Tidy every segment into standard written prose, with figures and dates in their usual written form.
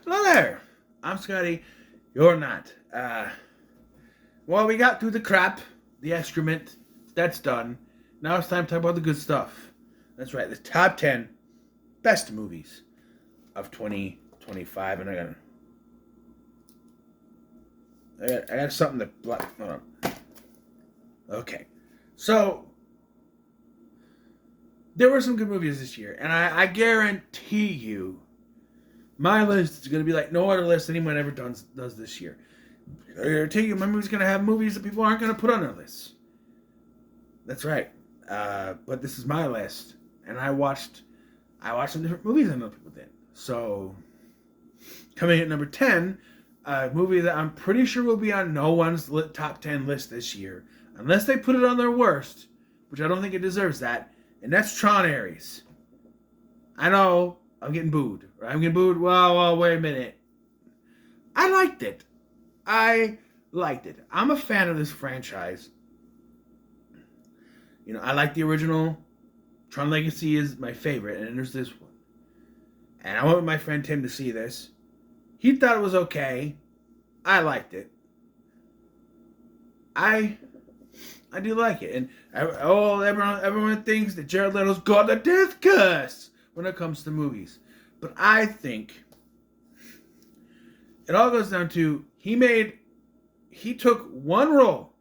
Hello there. I'm Scotty. You're not. Well, we got through the crap, the excrement. That's done. Now it's time to talk about the good stuff. That's right. The top 10 best movies of 2025. And I got something to block. Hold on. Okay. So, there were some good movies this year. And I guarantee you, my list is going to be like no other list anyone ever does this year. I guarantee you, my movie's going to have movies that people aren't going to put on their lists. That's right. But this is my list, and I watched some different movies than other people did. So, coming at number 10, a movie that I'm pretty sure will be on no one's top 10 list this year, unless they put it on their worst, which I don't think it deserves that, and that's Tron Ares. I know, I'm getting booed. Right? I'm getting booed. Well, wait a minute. I liked it. I'm a fan of this franchise. You know, I like the original. Tron Legacy is my favorite, and then there's this one. And I went with my friend Tim to see this. He thought it was okay. I liked it. I do like it. And everyone thinks that Jared Leto's got the death curse when it comes to movies. But I think it all goes down to he took one role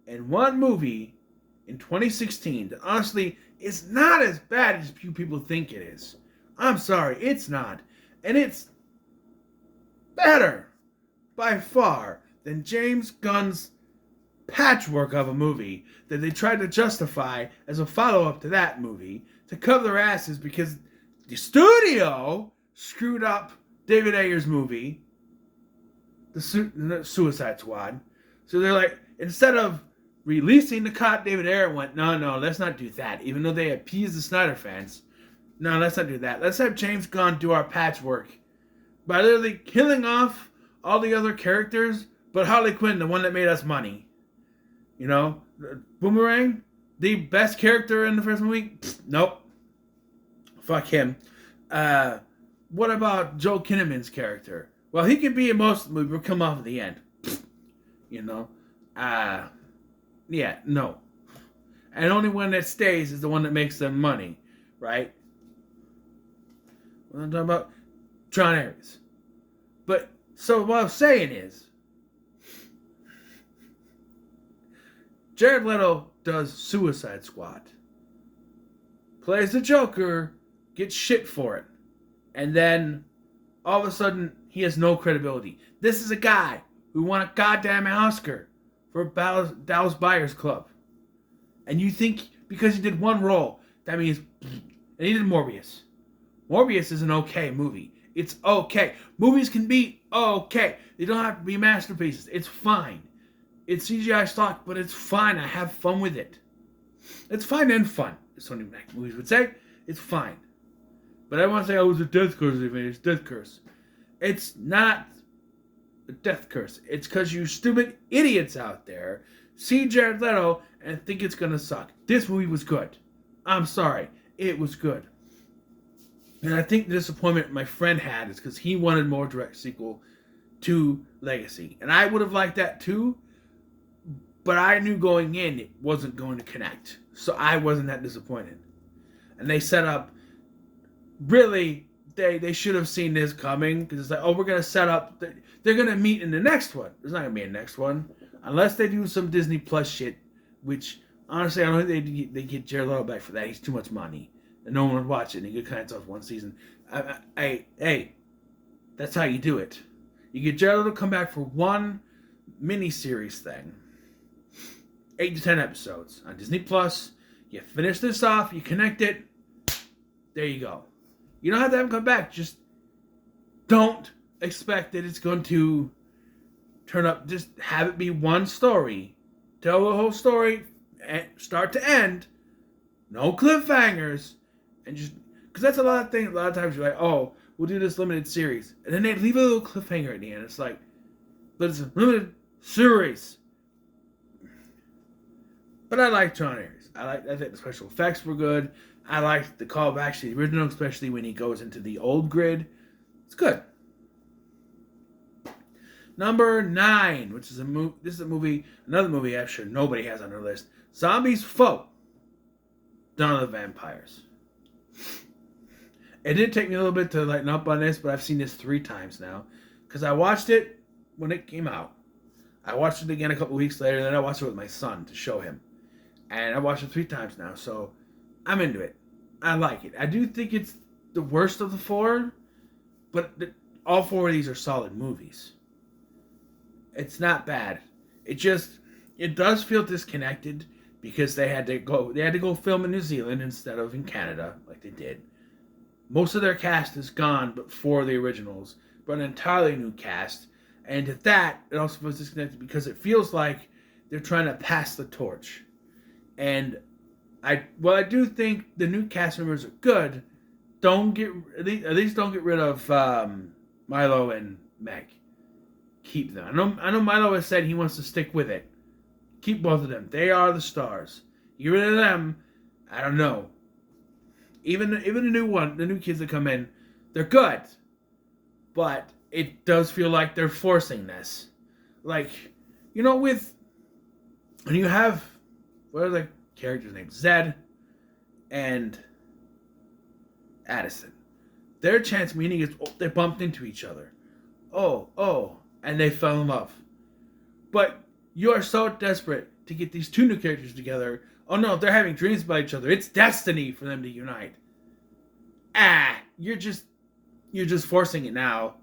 in one movie in 2016 that honestly is not as bad as few people think it is. I'm sorry, it's not. And it's better by far than James Gunn's patchwork of a movie that they tried to justify as a follow-up to that movie to cover their asses because the studio screwed up David Ayer's movie, the Suicide Squad. So they're like, instead of releasing the cut, David Ayer went, no, let's not do that. Even though they appeased the Snyder fans. No, let's not do that. Let's have James Gunn do our patchwork by literally killing off all the other characters, but Harley Quinn, the one that made us money. You know, Boomerang, the best character in the first movie? Pfft, nope. Fuck him. What about Joel Kinnaman's character? Well, he could be in most of the movie, but come off at the end. Pfft, you know? Yeah, no. And only one that stays is the one that makes them money, right? What I'm talking about? Tron Ares. But, so what I'm saying is, Jared Leto does Suicide Squad. Plays the Joker, gets shit for it. And then, all of a sudden, he has no credibility. This is a guy who won a goddamn Oscar for Dallas Buyers Club. And you think, because he did one role, that means... And he did Morbius. Morbius is an okay movie. It's okay. Movies can be okay. They don't have to be masterpieces. It's fine. It's CGI stock, but it's fine. I have fun with it. It's fine and fun, as Sony movies would say. It's fine. But I want to say, oh, it was a death curse. It's a death curse. It's not a death curse. It's because you stupid idiots out there see Jared Leto and think it's going to suck. This movie was good. I'm sorry. It was good. And I think the disappointment my friend had is because he wanted more direct sequel to Legacy. And I would have liked that too. But I knew going in it wasn't going to connect. So I wasn't that disappointed. And they set up... Really, they should have seen this coming. Because it's like, oh, we're going to set up... They're going to meet in the next one. There's not going to be a next one. Unless they do some Disney Plus shit. Which, honestly, I don't think they get Jared Leto back for that. He's too much money. And no one would watch it. And he could kind of one season. Hey, that's how you do it. You get Jared Leto to come back for one mini-series thing. 8 to 10 episodes on Disney Plus. You finish this off, you connect it. There you go. You don't have to have him come back. Just don't expect that it's going to turn up. Just have it be one story. Tell the whole story, start to end. No cliffhangers. And just, because that's a lot of things. A lot of times you're like, oh, we'll do this limited series. And then they leave a little cliffhanger at the end. It's like, but it's a limited series. But I like Tron Ares. I think the special effects were good. I liked the callbacks to the original, especially when he goes into the old grid. It's good. Number 9, which is a movie. This is a movie, another movie I'm sure nobody has on their list. Zombies Foe. Dawn of the Vampires. It did take me a little bit to lighten up on this, but I've seen this 3 times now. Because I watched it when it came out. I watched it again a couple weeks later, and then I watched it with my son to show him. And I watched it 3 times now, so I'm into it. I like it. I do think it's the worst of the 4, but all 4 of these are solid movies. It's not bad. It does feel disconnected because they had to go film in New Zealand instead of in Canada like they did. Most of their cast is gone, but for the originals, but an entirely new cast. And at that, it also feels disconnected because it feels like they're trying to pass the torch. And I do think the new cast members are good. At least don't get rid of Milo and Meg. Keep them. I know Milo has said he wants to stick with it. Keep both of them. They are the stars. Get rid of them. I don't know. Even the new kids that come in, they're good. But it does feel like they're forcing this. Like, when you have, what are the characters' names? Zed and Addison. Their chance meeting is they bumped into each other. And they fell in love. But you are so desperate to get these 2 new characters together. Oh no, they're having dreams about each other. It's destiny for them to unite. You're just forcing it now.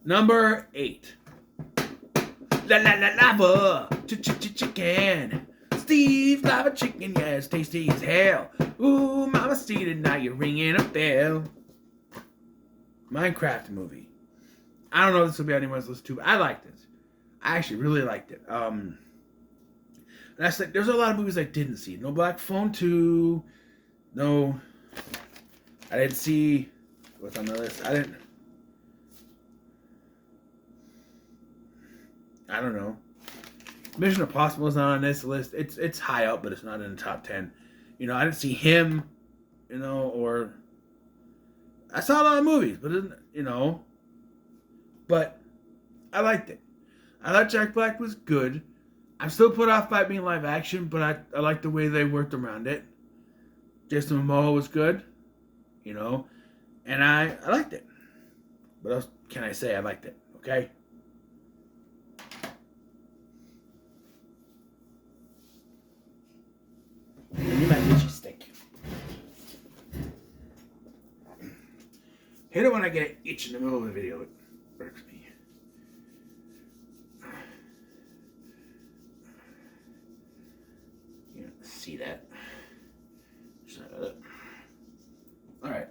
Number 8. Lava chicken. Steve's lava chicken, yeah, it's tasty as hell. Ooh, mama seen it, now you're ringing a bell. Minecraft movie. I don't know if this will be on anyone's list too, but I liked it. I actually really liked it. And that's like, there's a lot of movies I didn't see. No Black Phone 2. No. I didn't see. What's on the list? I don't know. Mission Impossible is not on this list. It's high up, but it's not in the top 10. I didn't see him, or I saw a lot of movies, but but I liked it. I thought Jack Black was good. I'm still put off by it being live action, but I liked the way they worked around it. Jason Momoa was good, and I liked it. What else can I say? I liked it, okay? Give me my itchy stick. Hate it when I get an itch in the middle of the video. It irks me. You don't see that. Alright.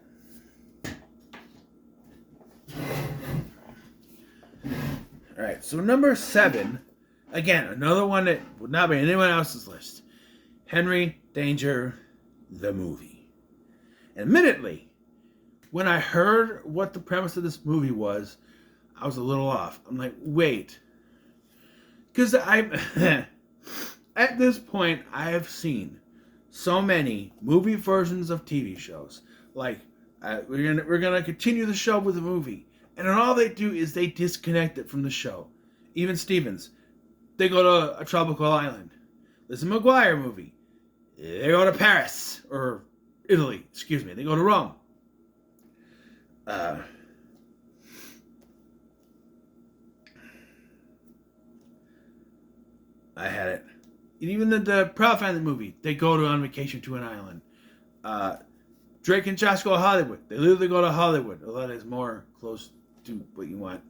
Alright, so number 7. Again, another one that would not be on anyone else's list. Henry Danger, the movie. Admittedly, when I heard what the premise of this movie was, I was a little off. I'm like, wait. Because at this point, I have seen so many movie versions of TV shows. Like, we're gonna continue the show with a movie. And then all they do is they disconnect it from the show. Even Stevens. They go to a tropical island. Lizzie McGuire movie. They go to Paris. Or Italy, excuse me. They go to Rome. I had it. And even the Proud Family movie, they go on vacation to an island. Drake and Josh go to Hollywood. They literally go to Hollywood. Although that is more close to what you want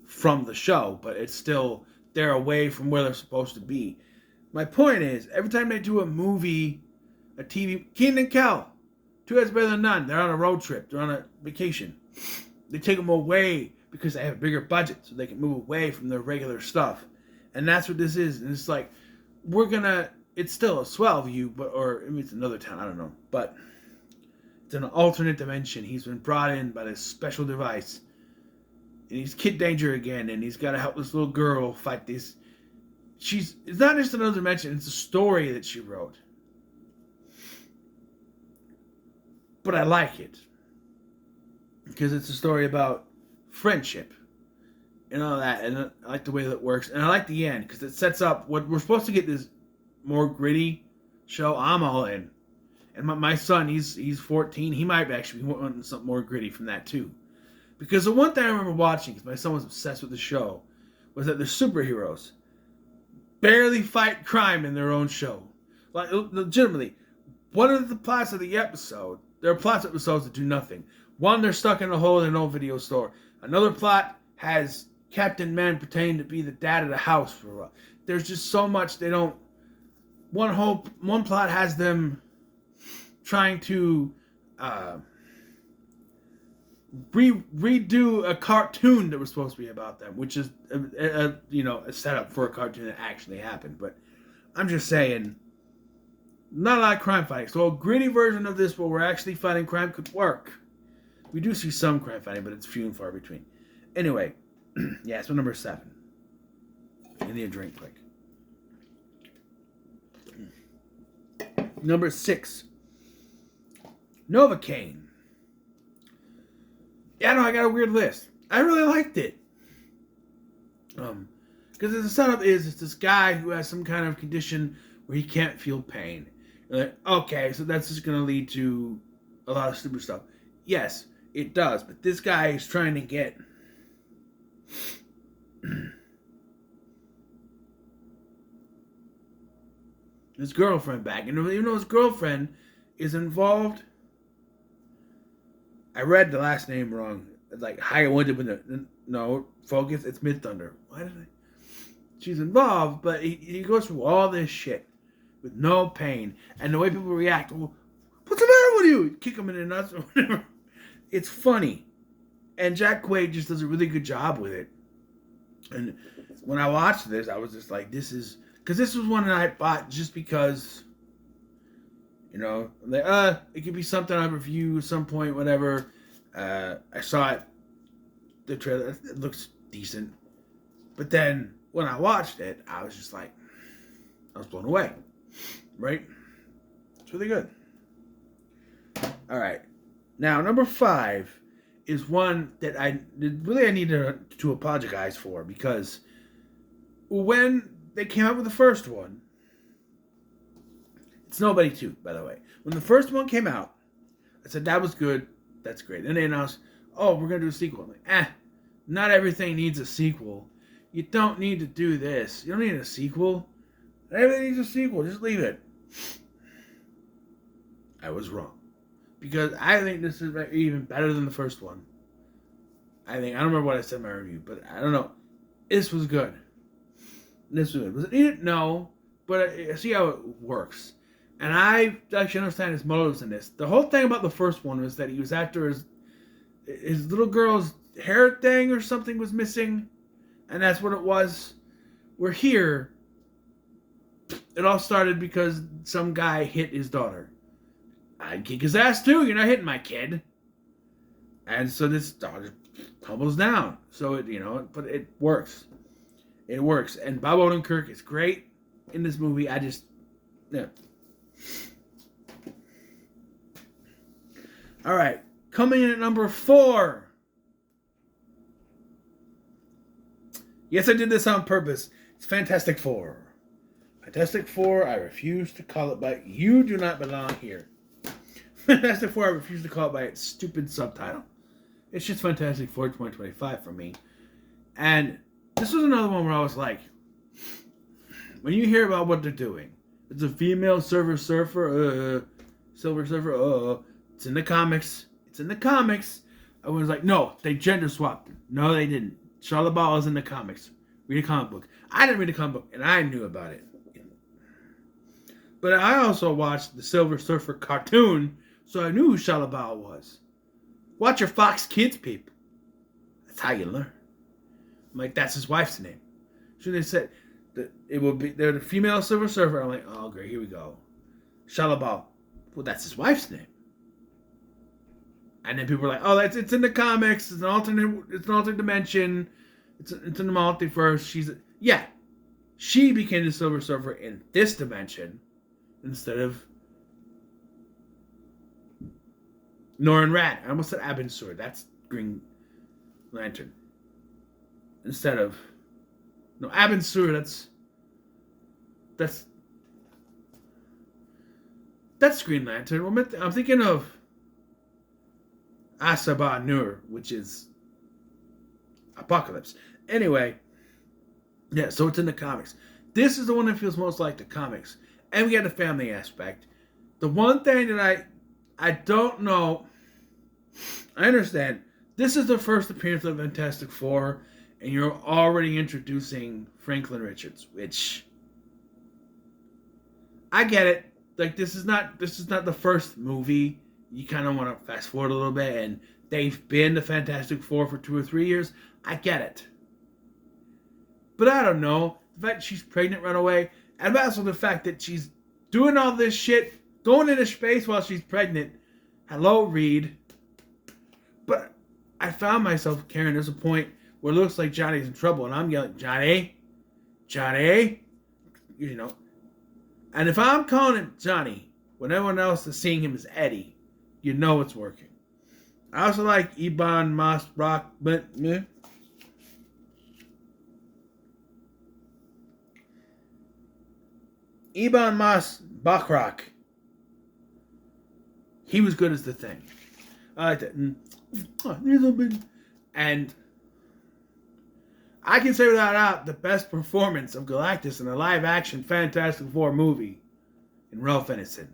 from the show, but it's still, they're away from where they're supposed to be. My point is, every time they do a movie, a TV, Kenan and Kel, Two Heads Better Than None, they're on a road trip, they're on a vacation. They take them away because they have a bigger budget, so they can move away from their regular stuff. And that's what this is. And it's like, it's still a swell view, or maybe it's another town, I don't know. But it's an alternate dimension. He's been brought in by this special device. And he's Kid Danger again, and he's got to help this little girl fight this. It's not just another dimension, it's a story that she wrote. But I like it. because it's a story about friendship and all that, and I like the way that it works, and I like the end because it sets up what we're supposed to get this more gritty show. I'm all in, and my son, he's 14, he might actually be wanting something more gritty from that too, because the one thing I remember watching, because my son was obsessed with the show, was that the superheroes barely fight crime in their own show. Like, legitimately, one of the plots of the episode, there are plots of episodes that do nothing. One, they're stuck in a hole in an old video store. Another plot has Captain Man pretending to be the dad of the house for a while. There's just so much they don't. One plot has them trying to redo a cartoon that was supposed to be about them, which is a setup for a cartoon that actually happened. But I'm just saying, not a lot of crime fighting. So a gritty version of this where we're actually fighting crime could work. We do see some crime fighting, but it's few and far between. Anyway, yeah, so number 7. I need a drink quick. Number 6. Novocaine. Yeah, no, I got a weird list. I really liked it. Because the setup is, it's this guy who has some kind of condition where he can't feel pain. You're like, okay, so that's just going to lead to a lot of stupid stuff. Yes, it does. But this guy is trying to get his girlfriend back. And even though his girlfriend is involved, I read the last name wrong. It's like no, focus, it's Midthunder. Why did I? She's involved, but he goes through all this shit with no pain. And the way people react, well, what's the matter with you? Kick him in the nuts or whatever. It's funny. And Jack Quaid just does a really good job with it. And when I watched this, I was just like, this is... Because this was one that I bought just because, like, it could be something I review at some point, whatever. I saw it, the trailer, it looks decent. But then, when I watched it, I was just like, I was blown away. Right? It's really good. Alright. Now, number 5 is one that I need to apologize for, because when they came out with the first one, it's Nobody 2, by the way. When the first one came out, I said, that was good, that's great. Then they announced, oh, we're going to do a sequel. I'm like, not everything needs a sequel. You don't need to do this. You don't need a sequel. Everything needs a sequel. Just leave it. I was wrong. Because I think this is even better than the first one. I don't remember what I said in my review, but I don't know. This was good. This was good. Was it needed? No. But I see how it works. And I actually understand his motives in this. The whole thing about the first one was that he was after his little girl's hair thing or something was missing. And that's what it was. We're here. It all started because some guy hit his daughter. I'd kick his ass too. You're not hitting my kid. And so this daughter tumbles down. So it, but it works. It works. And Bob Odenkirk is great in this movie. Yeah. All right. Coming in at number 4. Yes, I did this on purpose. It's Fantastic Four. Fantastic Four, I refuse to call it by... You do not belong here. Fantastic Four, I refuse to call it by its stupid subtitle. It's just Fantastic Four 2025 for me. And this was another one where I was like, when you hear about what they're doing, it's a female Silver Surfer, it's in the comics. It's in the comics. I was like, no, they gender swapped her. No, they didn't. Charlotte Ball is in the comics. Read a comic book. I didn't read a comic book, and I knew about it. But I also watched the Silver Surfer cartoon, so I knew who Charlotte Ball was. Watch your Fox Kids, people. That's how you learn. I'm like, that's his wife's name. So they said that they're the female Silver Surfer. I'm like, oh great, here we go. Charlotte Ball. Well, that's his wife's name. And then people were like, oh, it's in the comics. It's an alternate dimension. It's in the multiverse. She became the Silver Surfer in this dimension instead of Norrin Radd. I almost said Abin Sur. That's Green Lantern. Instead of... No, Abin Sur, that's Green Lantern. I'm thinking of Asaba Nur, which is Apocalypse. Anyway, yeah, so it's in the comics. This is the one that feels most like the comics. And we got the family aspect. The one thing that I don't know, I understand, this is the first appearance of Fantastic Four, and you're already introducing Franklin Richards, which I get it. Like, this is not the first movie. You kind of want to fast forward a little bit, and they've been the Fantastic Four for 2 or 3 years. I get it. But I don't know. The fact that she's pregnant right away, and also the fact that she's doing all this shit, going into space while she's pregnant. Hello, Reed. But I found myself, Karen, there's a point where it looks like Johnny's in trouble, and I'm yelling, Johnny? Johnny? You know. And if I'm calling him Johnny, when everyone else is seeing him as Eddie, you know it's working. I also like Ebon Moss Brock, but Ebon Moss Bachrach. He was good as the Thing. I like that. And I can say without doubt the best performance of Galactus in a live-action Fantastic Four movie in Ralph Ineson.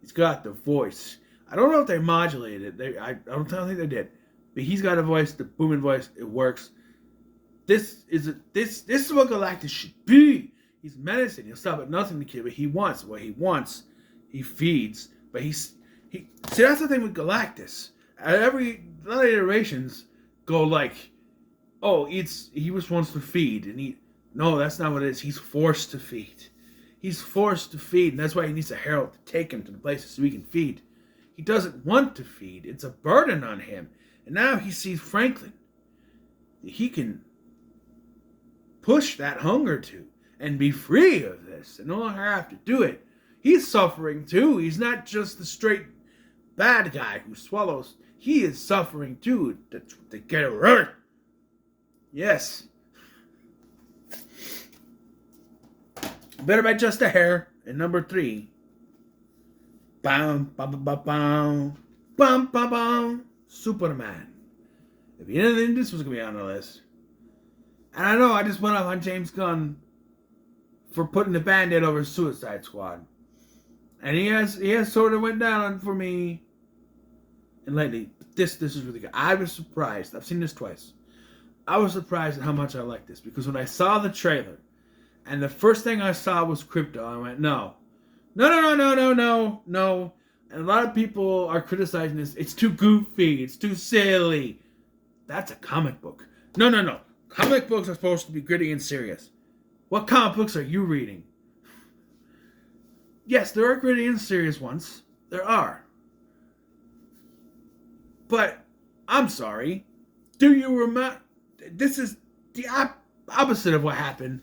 He's got the voice. I don't know if they modulated it. I don't think they did. But he's got a voice, the booming voice. It works. This is what Galactus should be. He's menacing. He'll stop at nothing to kill, but he wants what he wants. He feeds, but see, that's the thing with Galactus. A lot of iterations go like, oh, he just wants to feed, and no, that's not what it is. He's forced to feed. He's forced to feed, and that's why he needs a herald to take him to the places so he can feed. He doesn't want to feed. It's a burden on him. And now he sees Franklin. He can push that hunger to and be free of this and no longer have to do it. He's suffering too. He's not just the straight bad guy who swallows. He is suffering too to get it right. Yes. Better by just a hair. And number 3. Bam, bam, bam, bam, bam, bam, bam, bam. Superman. If you didn't think this was going to be on the list. And I know I just went off on James Gunn for putting the Band-Aid over Suicide Squad. And he has sort of went down for me. And lately, this is really good. I was surprised. I've seen this twice. I was surprised at how much I liked this. Because when I saw the trailer, and the first thing I saw was Krypto, I went, no. And a lot of people are criticizing this. It's too goofy. It's too silly. That's a comic book. No. Comic books are supposed to be gritty and serious. What comic books are you reading? Yes, there are gritty and serious ones. There are. But, I'm sorry. Do you remember? This is the opposite of what happened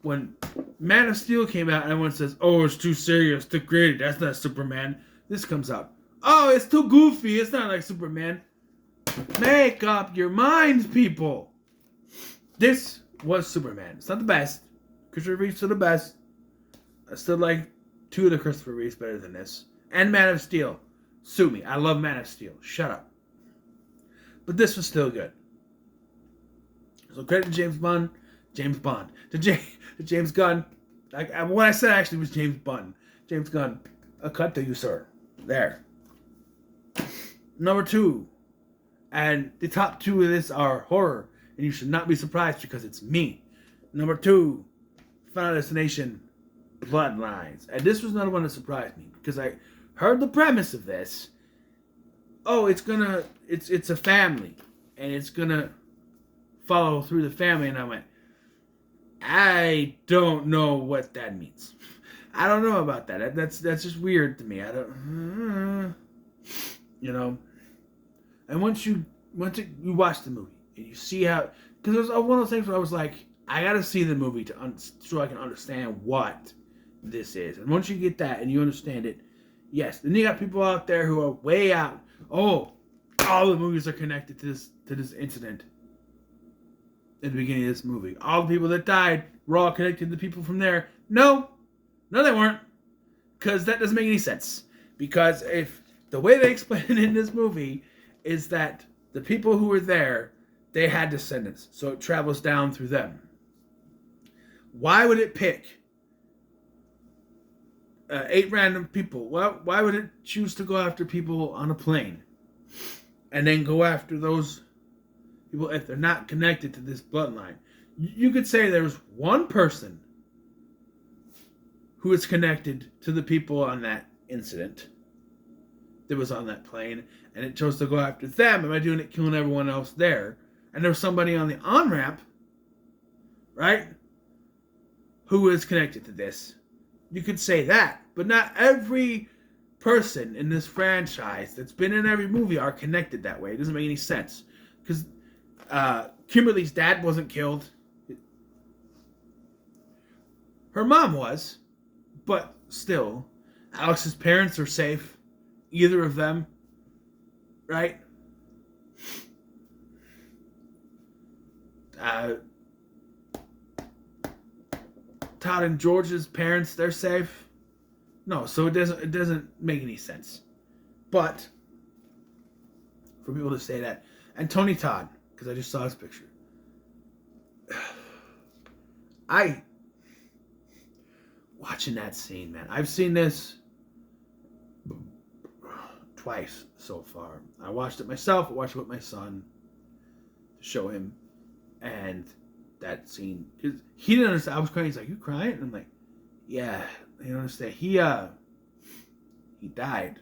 when Man of Steel came out and everyone says, oh, it's too serious, too gritty. That's not Superman. This comes out. Oh, it's too goofy. It's not like Superman. Make up your minds, people. This was Superman. It's not the best. Christopher Reeve's still the best. I still like 2 of the Christopher Reeves better than this. And Man of Steel. Sue me. I love Man of Steel. Shut up. But this was still good. So credit to James Gunn. To James Gunn. What I said actually was James Gunn. James Gunn. A cut to you, sir. There. Number 2. And the top 2 of this are horror. And you should not be surprised because it's me. Number 2. Final Destination. Bloodlines. And this was another one that surprised me. Because I heard the premise of this. Oh, it's a family. And it's gonna follow through the family. And I went, I don't know what that means. I don't know about that. That's just weird to me. I don't, you know. And once you watch the movie and you see how, because it was one of those things where I was like, I gotta see the movie so I can understand what this is. And once you get that and you understand it, yes. Then you got people out there who are way out. Oh, all the movies are connected to this incident at the beginning of this movie. All the people that died were all connected to the people from there. No, they weren't, because that doesn't make any sense. Because if the way they explain it in this movie is that the people who were there, they had descendants, so it travels down through them. Why would it pick 8 random people? Well, why would it choose to go after people on a plane and then go after those people if they're not connected to this bloodline? You could say there's one person who is connected to the people on that incident that was on that plane, and it chose to go after them, and by doing it, killing everyone else there. And there was somebody on the on-ramp, right, who is connected to this. You could say that, but not every person in this franchise that's been in every movie are connected that way. It doesn't make any sense. Because Kimberly's dad wasn't killed. Her mom was, but still, Alex's parents are safe. Either of them, right? Todd and George's parents, they're safe. No, so it doesn't make any sense. But for people to say that, and Tony Todd, because I just saw his picture. Watching that scene, man. I've seen this twice so far. I watched it myself. I watched it with my son to show him, and that scene, because he didn't understand. I was crying. He's like, "You crying?" And I'm like, "Yeah." You don't understand. He died,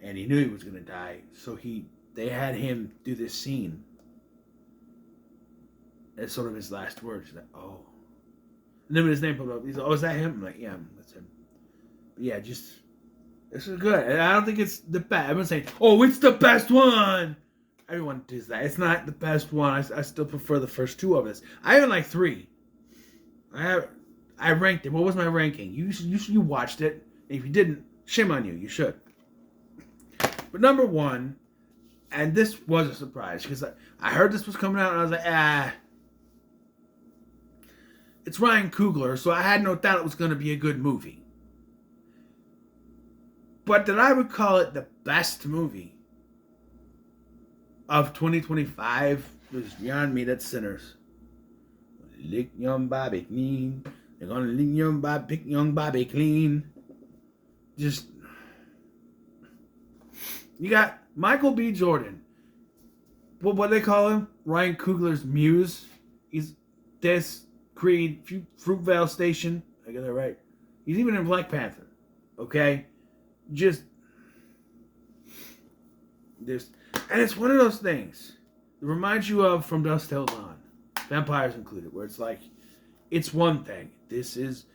and he knew he was gonna die. So they had him do this scene. It's sort of his last words. He's like, "Oh," and then when his name popped up, he's like, "Oh, is that him?" I'm like, "Yeah, that's him." But yeah, just. This is good. And I don't think it's the best. Everyone's saying, "Oh, it's the best one." Everyone does that. It's not the best one. I still prefer the first 2 of this. I even like 3. I ranked it. What was my ranking? You watched it. And if you didn't, shame on you. You should. But number 1, and this was a surprise because I heard this was coming out and I was like, It's Ryan Coogler, so I had no doubt it was going to be a good movie. But that I would call it the best movie of 2025 was beyond me. That's Sinners. Lick young Bobby clean. They're gonna lick young Bobby, pick young Bobby clean. Just, you got Michael B. Jordan. What they call him? Ryan Coogler's muse. He's this Creed, Fruitvale Station. I get that right. He's even in Black Panther. Okay. Just this, and it's one of those things that reminds you of From Dusk Till Dawn, Vampires included, where it's like, it's one thing. This is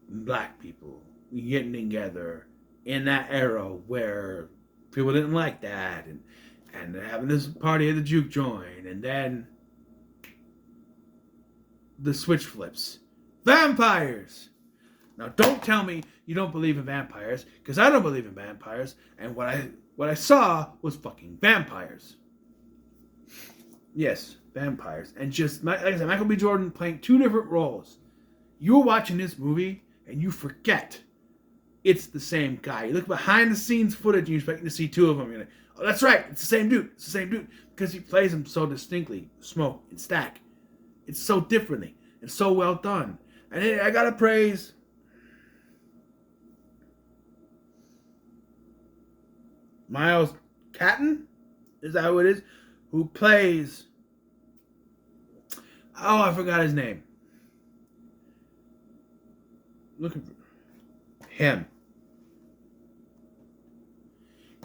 black people getting together in that era where people didn't like that, and having this party at the juke joint, and then the switch flips. Vampires! Now, don't tell me you don't believe in vampires, because I don't believe in vampires, and what I saw was fucking vampires. Yes, vampires. And just, like I said, Michael B. Jordan playing 2 different roles. You're watching this movie, and you forget it's the same guy. You look behind the scenes footage, and you're expecting to see 2 of them. You're like, oh, that's right, it's the same dude. It's the same dude. Because he plays them so distinctly. Smoke and Stack. It's so differently. and so well done. And I gotta praise Miles Catton, is that who it is? Who plays, oh, I forgot his name. Looking for him.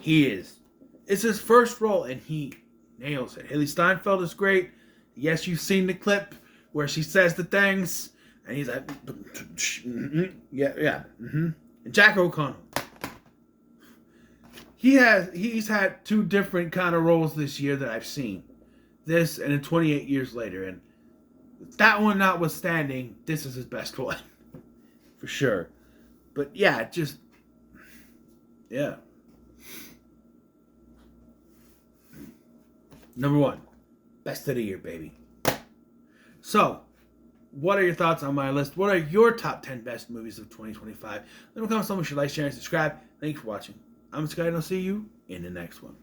It's his first role, and he nails it. Haley Steinfeld is great. Yes, you've seen the clip where she says the things, and he's like, yeah. And Jack O'Connell. He's had two different kind of roles this year that I've seen. This and then 28 years later, and that one notwithstanding, this is his best one. For sure. But yeah, Number 1, best of the year, baby. So, what are your thoughts on my list? What are your top 10 best movies of 2025? Let me comment, someone should like, share, and subscribe. Thanks for watching. I'm Sky, and I'll see you in the next one.